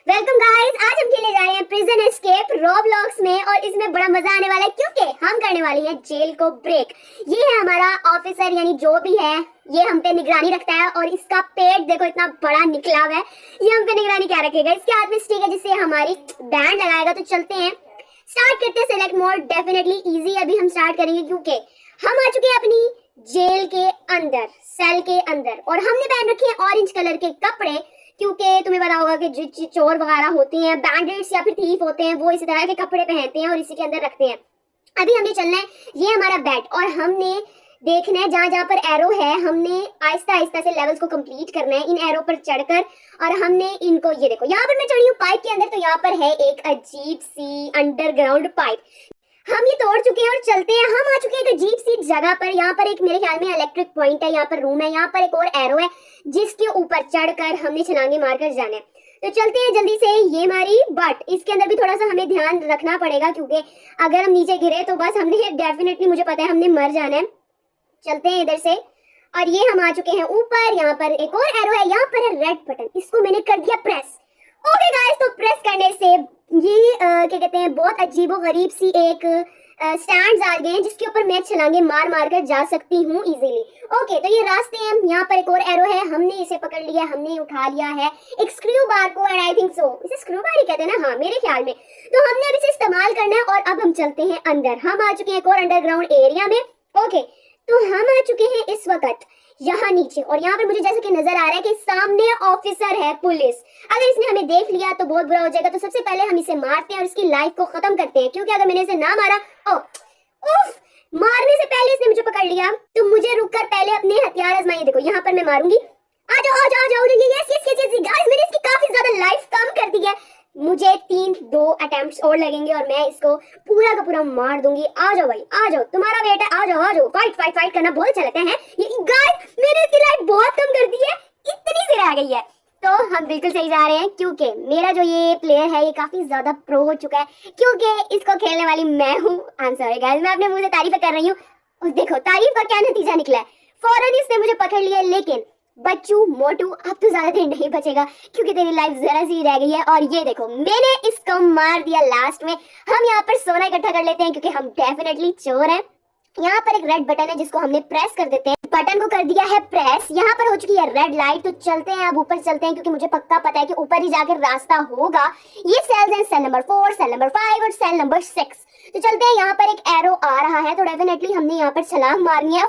Welcome guys, आज हम खेलने जा रहे हैं प्रिजन एस्केप रॉब्लॉक्स में और इसमें बड़ा मजा आने वाला है क्योंकि हम करने वाले हैं जेल को ब्रेक। ये है हमारा ऑफिसर यानी जो भी है, ये हम पे निगरानी रखता है और इसका पेट देखो इतना बड़ा निकला हुआ है। ये हम पे निगरानी क्या रखेगा, इसके हाथ में स्टिक है जिससे हमारी बैंड लगाएगा। तो चलते हैं, स्टार्ट करते हैं। सेलेक्ट मोड डेफिनेटली इजी अभी हम स्टार्ट करेंगे क्योंकि हम आ चुके हैं अपनी जेल के अंदर, सेल के अंदर, और हमने पहन रखे हैं ऑरेंज कलर के कपड़े क्योंकि तुम्हें पता होगा कि जो चोर वगैरह होते हैं, बैंडिट्स या फिर थीफ होते हैं, वो इसी तरह के कपड़े पहनते हैं और इसी के अंदर रखते हैं। अभी हमें चलना है, ये हमारा बेड, और हमने देखना है जहाँ जहाँ पर एरो है हमने आहिस्ता आहिस्ता से लेवल्स को कंप्लीट करना है इन एरो पर चढ़कर। और हमने इनको, ये देखो यहाँ पर मैं चढ़ी हूँ पाइप के अंदर, तो यहाँ पर है एक अजीब सी अंडरग्राउंड पाइप। हम ये तोड़ चुके हैं और चलते हैं। हम आ चुके हैं एक अजीब सी जगह पर। यहाँ पर एक मेरे ख्याल में इलेक्ट्रिक पॉइंट है, यहाँ पर रूम है, यहाँ पर एक और एरो है जिसके ऊपर चढ़कर हमने छलांगे मारकर जाना है। तो चलते हैं जल्दी से। ये हमारी, बट इसके अंदर भी थोड़ा सा हमें ध्यान रखना पड़ेगा क्योंकि अगर हम नीचे गिरे तो बस हमने डेफिनेटली, मुझे पता है, हमने मर जाना है। चलते हैं इधर से, और ये हम आ चुके हैं ऊपर। यहाँ पर एक और एरो है, यहाँ पर है रेड बटन, इसको मैंने कर दिया प्रेस। ओके गाइस, तो प्रेस करने से ये क्या कहते हैं, बहुत अजीबो गरीब सी एक स्टैंड्स आ गए हैं जिसके ऊपर मैं छलांगे मार मार कर जा सकती हूँ इजीली। ओके, तो ये रास्ते हैं। यहाँ पर एक और एरो है, हमने इसे पकड़ लिया, हमने उठा लिया है एक स्क्रू बार को, एंड आई थिंक सो इसे स्क्रू बार ही कहते हैं ना, हाँ मेरे ख्याल में। तो हमने अब इसे इस्तेमाल करना है और अब हम चलते हैं अंदर। हम आ चुके हैं एक और अंडरग्राउंड एरिया में। ओके, तो हम आ चुके हैं इस वक्त यहाँ नीचे, और यहाँ पर मुझे जैसे कि नजर आ रहा है कि सामने ऑफिसर है पुलिस। अगर इसने हमें देख लिया तो बहुत बुरा हो जाएगा। तो सबसे पहले हम इसे मारते हैं और इसकी लाइफ को खत्म करते हैं क्योंकि अगर मैंने इसे ना मारा, मारने से पहले इसने मुझे पकड़ लिया। तो मुझे रुककर पहले अपने हथियार आजमाइए। देखो यहाँ पर मैं मारूंगी। आ जाओ आ जाओ आ जाओ। यस यस यस गाइस, मैंने इसकी काफी ज्यादा लाइफ कम कर दी है। मुझे 2 अटेम्प्ट्स और लगेंगे और मैं इसको पूरा का पूरा मार दूंगी। आ जाओ भाई, आ जाओ, तुम्हारा वेट है, आ जाओ आ जाओ। फाइट फाइट फाइट करना बहुत अच्छा लगता है। ये गाइस, मैंने इसकी लाइफ बहुत कम कर दी है, इतनी सी रह गई है। तो हम बिल्कुल सही जा रहे हैं क्योंकि मेरा जो ये प्लेयर है ये काफी ज्यादा प्रो हो चुका है क्योंकि इसको खेलने वाली मैं हूँ। आई एम सॉरी गाइस, मैं अपने मुंह से तारीफ कर रही हूँ और देखो तारीफ का क्या नतीजा निकला है। फौरन इसने मुझे पकड़ लिया, लेकिन बच्चू मोटू अब तो ज्यादा देर नहीं बचेगा क्योंकि तेरी लाइफ जरा सी रह गई है। और ये देखो मैंने इसको मार दिया लास्ट में। हम यहाँ पर सोना इकट्ठा कर लेते हैं क्योंकि हम डेफिनेटली चोर हैं। यहाँ पर एक रेड बटन है जिसको हमने प्रेस कर देते हैं। बटन को कर दिया है प्रेस। यहाँ पर हो चुकी है रेड लाइट। तो चलते हैं, अब ऊपर चलते हैं क्योंकि मुझे पक्का पता है कि ऊपर ही जाकर रास्ता होगा। ये सेल्स हैं, सेल नंबर 4, सेल नंबर 5 और सेल नंबर 6। तो चलते हैं। यहाँ पर एक एरो आ रहा है तो डेफिनेटली हमने यहाँ पर छलांग मारनी है।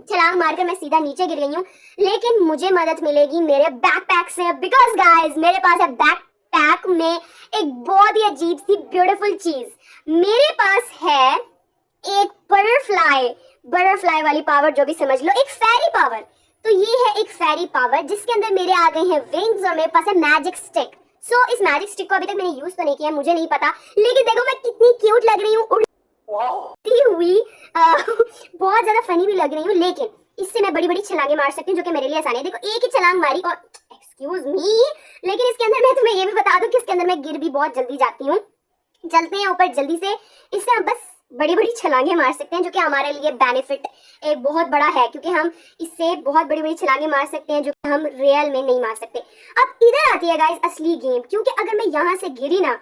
छलांग मारकर मैं सीधा नीचे गिर गई हूँ, लेकिन मुझे मदद मिलेगी मेरे बैकपैक से बिकॉज गाइस मेरे पास है बैकपैक में एक बहुत ही अजीब सी ब्यूटीफुल चीज। मेरे पास है एक बटरफ्लाई वाली पावर, जो भी समझ लो, एक फेरी पावर। तो ये है एक फेरी पावर जिसके अंदर मेरे आ गए हैं विंग्स और मेरे पास है मैजिक स्टिक। सो इस मैजिक स्टिक को अभी तक मैंने यूज तो नहीं किया, मुझे नहीं पता, लेकिन देखो मैं कितनी क्यूट लग रही हूँ उड़ती हुई। बहुत ज्यादा फनी भी लग रही हूँ, लेकिन इससे मैं बड़ी बड़ी छलांगे मार सकती हूँ जो कि मेरे लिए आसान है। देखो एक ही छलांग मारी और एक्सक्यूज मी, लेकिन इसके अंदर मैं तुम्हें ये भी बता दूं कि इसके अंदर मैं गिर भी बहुत जल्दी जाती हूँ। चलते हैं ऊपर जल्दी से। इससे हम बस बड़ी बड़ी छलांगे मार सकते हैं जो कि हमारे लिए बेनिफिट एक बहुत बड़ा है क्योंकि हम इससे बहुत बड़ी बड़ी छलांगे मार सकते हैं जो कि हम रियल में नहीं मार सकते। अब इधर आती है गाइस असली गेम, क्योंकि अगर मैं यहाँ से गिरी ना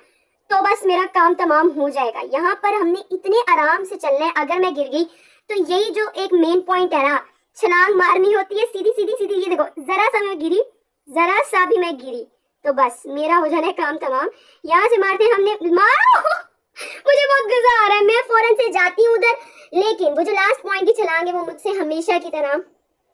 तो बस मेरा काम तमाम हो जाएगा। यहाँ पर हमने इतने आराम से चलना है। अगर मैं गिर गई तो यही जो एक मेन पॉइंट है ना, छलांग मारनी होती है सीधी सीधी सीधी। ये देखो जरा सा मैं गिरी, जरा सा भी मैं गिरी तो बस मेरा हो जाना है काम तमाम। यहाँ से मारते हैं हमने, मारो। मुझे बहुत गुस्सा आ रहा है, मैं फौरन से जाती हूँ उधर, लेकिन वो जो लास्ट पॉइंट की छलांग है वो मुझसे हमेशा की तरह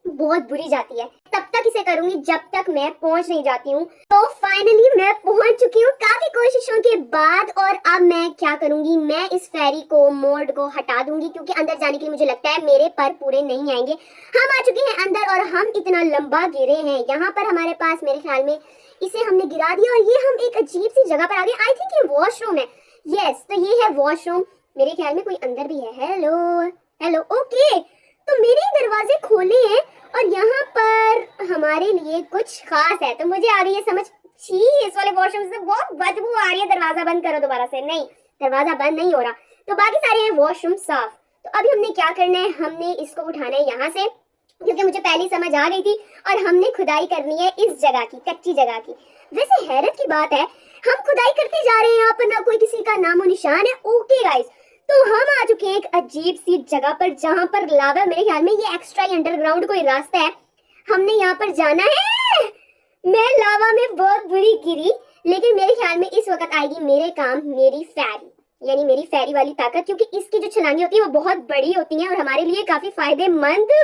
बहुत बुरी जाती है। तब तक इसे करूंगी जब तक मैं पहुंच नहीं जाती हूँ। तो फाइनली मैं पहुंच चुकी हूँ काफी कोशिशों के बाद। और अब मैं क्या करूंगी, मैं इस फेरी को, मोड को हटा दूंगी क्योंकि अंदर जाने के लिए मुझे लगता है मेरे पर पूरे नहीं आएंगे। हम आ चुके हैं अंदर और हम इतना लंबा गिरे हैं। यहाँ पर हमारे पास मेरे ख्याल में इसे हमने गिरा दिया और ये हम एक अजीब सी जगह पर आ गए। आई थिंक ये वॉशरूम है। यस, तो ये है वॉशरूम। मेरे ख्याल में कोई अंदर भी है। हेलो हेलो, ओके, तो मेरे दरवाजे खोले हैं और यहाँ पर हमारे लिए कुछ खास है। तो मुझे आ रही है समझ, छी इस वाले वॉशरूम से बहुत बदबू आ रही है। दरवाजा बंद करो दोबारा से। नहीं, दरवाजा बंद नहीं हो रहा। तो बाकी सारे हैं वॉशरूम साफ। तो अभी हमने क्या करना है, हमने इसको उठाना है यहाँ से क्योंकि मुझे पहले समझ आ गई थी और हमने खुदाई करनी है इस जगह की, कच्ची जगह की। वैसे हैरत की बात है, हम खुदाई करते जा रहे हैं, यहाँ पर ना कोई किसी का नामो निशान है। ओके गाइस, तो हम आ चुके हैं एक अजीब सी जगह पर जहाँ पर लावा, मेरे ख्याल में ये एक्स्ट्रा अंडरग्राउंड कोई रास्ता है, हमने यहाँ पर जाना है। मैं लावा में बहुत बुरी गिरी, लेकिन मेरे ख्याल में इस वक्त आएगी मेरे काम मेरी फैरी, यानी मेरी फैरी वाली ताकत, क्योंकि इसकी जो छलांगे होती है वो बहुत बड़ी होती हैं और हमारे लिए काफी फायदेमंद है।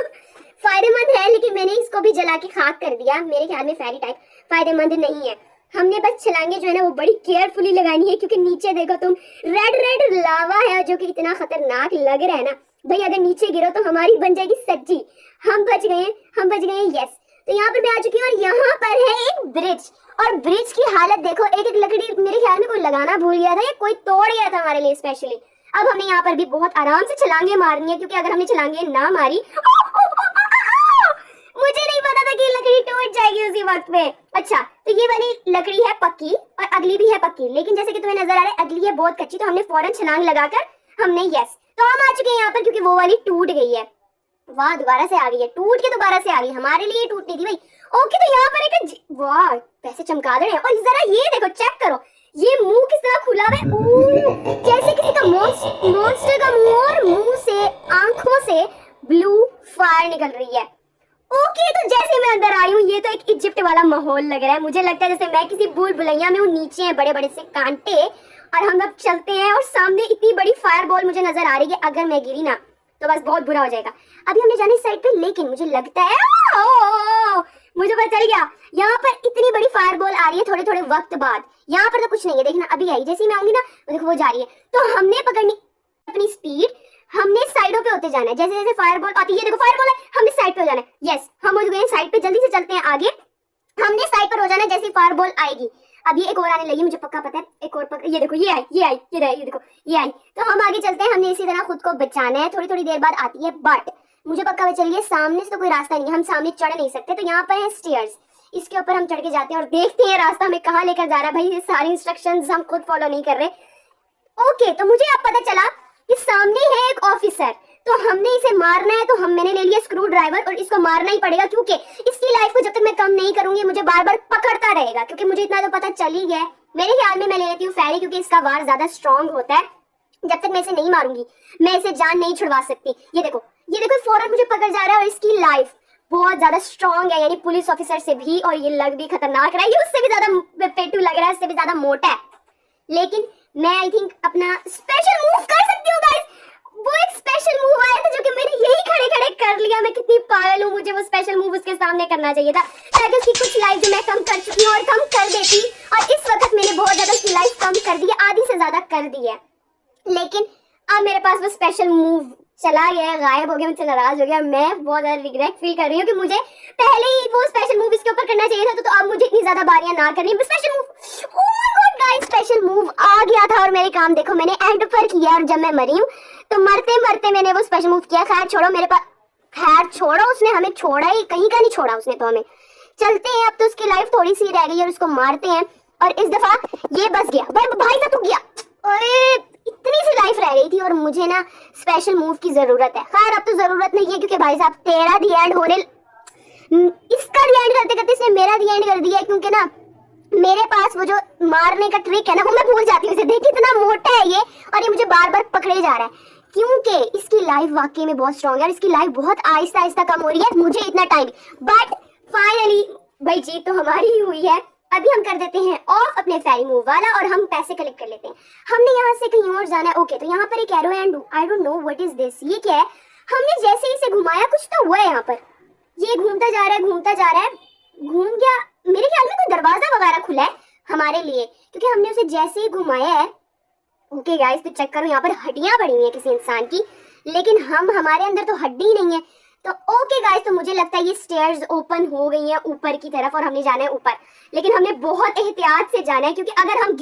लेकिन मैंने इसको भी जला के खाक कर दिया। मेरे ख्याल में फैरी टाइप फायदेमंद नहीं है। हमने बस छलांगे जो है ना वो बड़ी केयरफुली लगानी है, क्योंकि नीचे देखो तुम, रेड लावा है जो कि इतना खतरनाक लग रहा है ना भाई। अगर नीचे गिरो तो हमारी बन जाएगी सब्जी। हम बच गए हैं यस। तो यहाँ पर मैं आ चुकी हूँ और यहाँ पर है एक ब्रिज, और ब्रिज की हालत देखो, एक एक लकड़ी मेरे ख्याल में कोई लगाना भूल गया था या कोई तोड़ गया था हमारे लिए स्पेशली। अब हमें यहाँ पर भी बहुत आराम से छलांगे मारनी है, क्योंकि अगर हमने छलांगे ना मारी, मुझे नहीं पता था कि लकड़ी टूट जाएगी उसी वक्त पे। अच्छा, तो ये वाली लकड़ी है पक्की और अगली भी है पक्की, लेकिन जैसे कि तुम्हें नजर आ रहा है अगली है बहुत कच्ची, तो हमने फौरन छलांग लगाकर हमने यस, तो हम आ चुके हैं यहाँ पर, क्योंकि वो वाली टूट गई है। वाह, दोबारा से आ गई है, टूट के दोबारा से आ गई, हमारे लिए टूटनी थी भाई। ओके, तो यहाँ पर एक वाह पैसे चमका रहे हैं, और जरा ये देखो, चेक करो, ये मुंह किस तरह खुला हुआ है, जैसे किसी का मॉन्स्टर का मुंह, और मुंह से आंखों से ब्लू फायर निकल रही है। ओके, तो जैसे मैं अंदर आई हूँ, ये तो एक इजिप्ट वाला माहौल लग रहा है। मुझे लगता है जैसे मैं किसी भूल भुलैया में हूँ, नीचे हैं बड़े बड़े से कांटे, और हम अब चलते हैं, और सामने इतनी बड़ी फायर बॉल मुझे नजर आ रही है। अगर मैं गिरी ना तो बस बहुत बुरा हो जाएगा। अभी हमने जाना इस साइड पे, लेकिन मुझे लगता है मुझे पता चल गया, यहाँ पर इतनी बड़ी फायर बॉल आ रही है थोड़े थोड़े वक्त बाद। यहाँ पर तो कुछ नहीं है, देखना अभी आई, जैसे ही मैं आऊंगी ना देखो वो जा रही है। तो हमने पकड़नी अपनी स्पीड, हमने साइडों पे होते जाना है, जैसे जैसे फायर बॉल आती है, ये देखो फायर बॉल है, हमने साइड पे हो जाना है। यस, हम हो गए साइड पे, जल्दी से चलते हैं आगे, हमने साइड पर हो जाना है जैसे फायर बॉल आएगी। अभी एक और आने लगी, मुझे पक्का पता है, एक और ये देखो, ये आई, ये देखो, ये आई। तो हम आगे चलते हैं, हमने इसी तरह खुद को बचाना है, थोड़ी थोड़ी देर बाद आती है, बट मुझे पक्का पता चल गया सामने से तो कोई रास्ता नहीं है, हम सामने चढ़ नहीं सकते। तो यहाँ पर है स्टेयर्स, इसके ऊपर हम चढ़ के जाते हैं और देखते हैं रास्ता हमें कहाँ लेकर जा रहा है। भाई ये सारी इंस्ट्रक्शंस हम खुद फॉलो नहीं कर रहे। ओके, तो मुझे अब पता चला कि सामने है एक ऑफिसर, तो हमने इसे मारना है। तो मैंने ले लिया स्क्रू ड्राइवर, और इसको मारना ही पड़ेगा, क्योंकि इसकी लाइफ को जब तक मैं कम नहीं करूंगी मुझे बार बार पकड़ता रहेगा, क्योंकि मुझे इतना तो पता चल ही गया। मेरे ख्याल में मैं ले लेती हूँ फैरी, क्योंकि इसका वार ज्यादा स्ट्रॉन्ग होता है। जब तक मैं इसे नहीं मारूंगी मैं इसे जान नहीं छुड़वा सकती। ये देखो फौरन मुझे पकड़ जा रहा है, और इसकी लाइफ बहुत ज्यादा स्ट्रॉन्ग है, यानी पुलिस ऑफिसर से भी, और ये लग भी खतरनाक रहा है, ये उससे भी ज्यादा पेटू लग रहा है, उससे भी ज्यादा मोटा है। लेकिन मैं आई थिंक अपना स्पेशल मूव कर सकती हूँ गाइस। वो एक स्पेशल मूव आया था जो कि मैंने यही खड़े खड़े कर लिया। मैं कितनी पागल हूँ, मुझे वो स्पेशल मूव उसके सामने करना चाहिए था, ताकि उसकी कुछ लाइफ जो मैं कम कर चुकी हूँ और कम कर देती। और इस वक्त मैंने बहुत ज्यादा उसकी लाइफ कम कर दी है, आधी से ज्यादा कर दी है। लेकिन अब मेरे पास वो स्पेशल मूव चला गया, गायब हो गया, मुझसे नाराज हो गया। मैं बहुत ज्यादा रिग्रेट फील कर रही हूँ कि मुझे पहले ही वो स्पेशल मूव इसके ऊपर करना चाहिए था। तो अब मुझे इतनी ज्यादा बारियां ना करनी। Special move, oh my god guys, special move आ गया था, और मेरे काम देखो मैंने एंड पर किया, और जब मैं मरी हूँ तो मरते मरते मैंने वो स्पेशल मूव किया। खैर छोड़ो, मेरे पास खैर छोड़ो, उसने हमें छोड़ा ही, कहीं का नहीं छोड़ा उसने तो हमें। चलते हैं, अब तो उसकी लाइफ थोड़ी सी रह गई है, और उसको मारते हैं। और इस दफा ये बच गया, भाई साहब तू गया, अरे इतनी सी लाइफ रह गई थी, और मुझे ना स्पेशल मूव की जरूरत है। खैर अब तो जरूरत नहीं है, क्योंकि भाई साहब तेरा दी एंड होने, इसका दी एंड करते करते इसने मेरा दी एंड कर दिया, क्योंकि ना मेरे पास वो जो मारने का ट्रिक है ना वो मैं भूल जाती हूँ। देखिए इतना मोटा है ये, और ये मुझे बार बार पकड़े जा रहा है, क्योंकि इसकी लाइफ वाकई में बहुत स्ट्रॉन्ग है, और इसकी लाइफ बहुत आहिस्ता आहिस्ता कम हो रही है। मुझे इतना टाइम, बट फाइनली भाई जीत तो हमारी ही हुई है। अभी हम कर देते हैं ऑफ अपने फेरी मूव वाला, और हम पैसे कलेक्ट कर लेते हैं। हमने यहाँ से कहीं और जाना है। ओके, तो यहाँ पर एक arrow and I don't know what is this, ये क्या है। हमने जैसे ही इसे घुमाया कुछ तो हुआ है यहाँ पर, ये घूमता जा रहा है, घूम गया। मेरे ख्याल में कोई दरवाजा वगैरह खुला है हमारे लिए, क्योंकि हमने उसे जैसे ही घुमाया है। ओके गाइस, तो चेक करो, यहाँ पर हड्डियां पड़ी हुई है किसी इंसान की, लेकिन हमारे अंदर तो हड्डी ही नहीं है। तो ओके गाइस, तो मुझे लगता है ये स्टेयर्स ओपन हो गई हैं ऊपर की तरफ, और हमने जाना है ऊपर। लेकिन हमने बहुत एहतियात से जाना है, क्योंकि अगर हम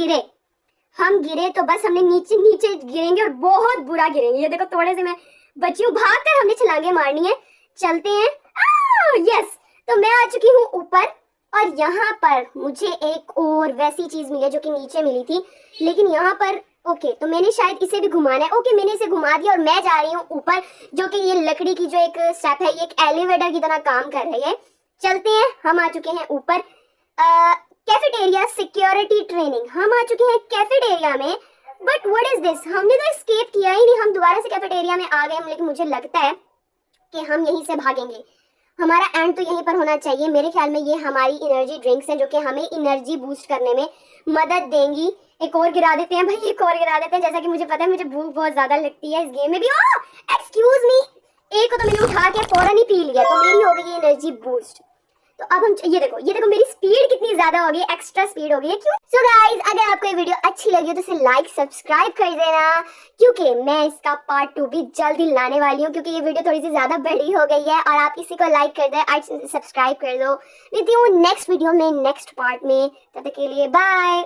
गिरे तो बस हमने नीचे गिरेंगे, और बहुत बुरा गिरेंगे। ये देखो थोड़े से मैं बची हूँ, भागकर हमने छलांगे मारनी है। चलते हैं, यस, तो मैं आ चुकी हूँ ऊपर, और यहाँ पर मुझे एक और वैसी चीज मिली है जो कि नीचे मिली थी, लेकिन यहाँ पर ओके, तो मैंने शायद इसे भी घुमाना है। ओके, मैंने इसे घुमा दिया, और मैं जा रही हूँ ऊपर, जो कि ये लकड़ी की जो एक स्टेप है, ये एक एलिवेटर की तरह काम कर रही है। चलते हैं, हम आ चुके हैं ऊपर। Cafeteria security training. हम आ चुके हैं कैफेटेरिया में, बट व्हाट इज दिस? हमने तो एस्केप किया ही नहीं, हम दोबारा से कैफेटेरिया में आ गए। लेकिन मुझे लगता है कि हम यहीं से भागेंगे, हमारा एंड तो यहीं पर होना चाहिए। मेरे ख्याल में ये हमारी एनर्जी ड्रिंक्स हैं जो कि हमें एनर्जी बूस्ट करने में मदद देंगी। एक और गिरा देते हैं भाई, एक और गिरा देते हैं। जैसा कि मुझे पता है मुझे भूख बहुत ज्यादा लगती है इस गेम में भी। ओह एक्सक्यूज मी, एक को तो मैंने उठा के फौरन ही पी लिया, तो मेरी हो गई एनर्जी बूस्ट। तो अब हम ये देखो मेरी स्पीड कितनी ज्यादा हो गई, एक्स्ट्रा स्पीड हो गई है। क्यों? सो गाइस, अगर आपको ये वीडियो अच्छी लगी हो तो इसे लाइक सब्सक्राइब कर देना, क्योंकि मैं इसका पार्ट 2 भी जल्दी लाने वाली हूँ, क्योंकि ये वीडियो थोड़ी सी ज्यादा बड़ी हो गई है। और आप इसी को लाइक कर दें, आज सब्सक्राइब कर दो। मिलती हूँ नेक्स्ट वीडियो में, नेक्स्ट पार्ट में। तब तक के लिए बाय।